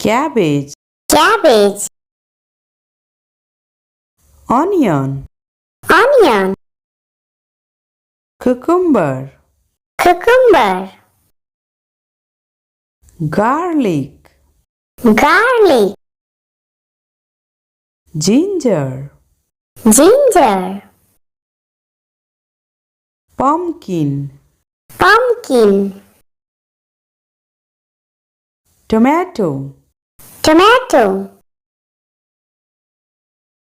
cabbage, cabbage, onion, onion, cucumber, cucumber, garlic, garlic, ginger, ginger, pumpkin, pumpkin, tomato, tomato,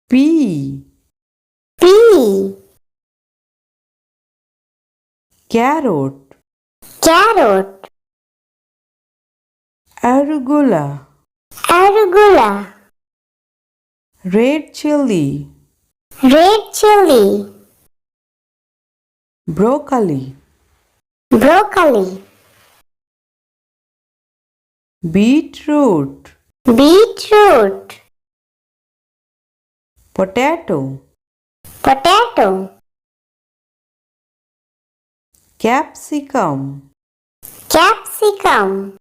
pea, pea, carrot, carrot, arugula, arugula, red chili, red chili, broccoli, broccoli, beetroot, beetroot, potato, potato, capsicum, capsicum,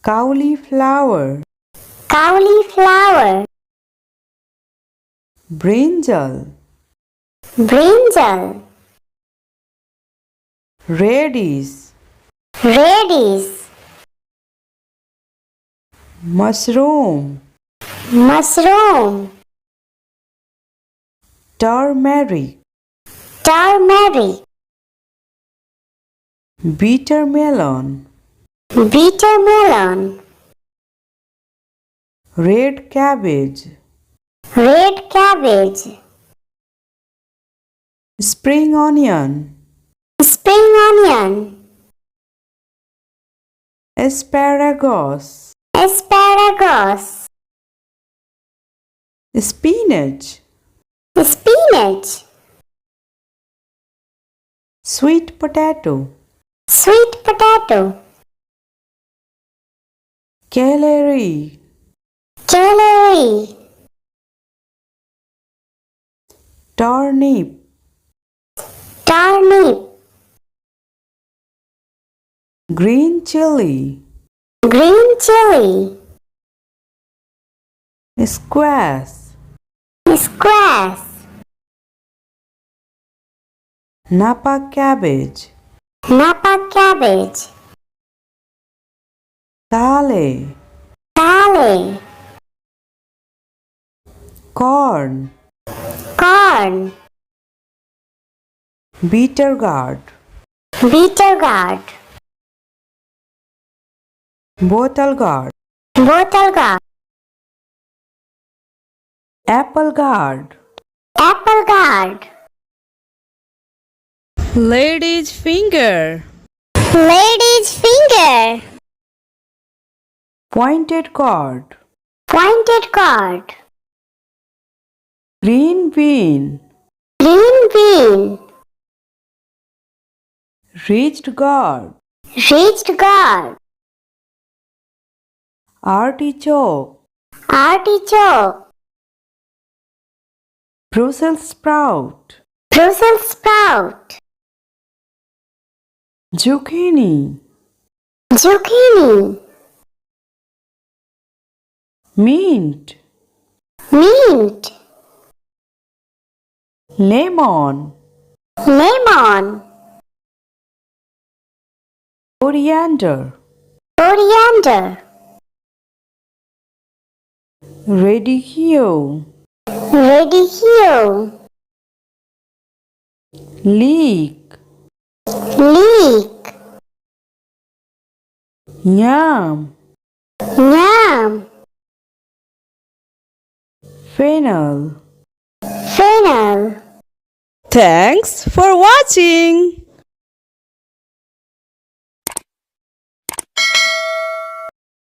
cauliflower, cauliflower, brinjal, brinjal, radish, radish, mushroom, mushroom, turmeric, turmeric, bitter melon, bitter melon, red cabbage, red cabbage, spring onion, spring onion, asparagus, asparagus, spinach, spinach, sweet potato, sweet potato, celery, celery, turnip, turnip, green chili, green chili, squash, squash, Napa cabbage, Napa cabbage, kale, kale, corn, corn, bitter gourd, bitter gourd, bottle gourd, bottle gourd, apple gourd, apple gourd, lady's finger, lady's finger, pointed gourd, pointed gourd, green bean, green bean, ridged gourd, ridged gourd, artichoke, artichoke, Brussels sprout, Brussels sprout, zucchini, zucchini, mint, mint, lemon, lemon, coriander, coriander, radicchio, radicchio, leek, leek, yam, yam, fennel. fennel. Thanks for watching.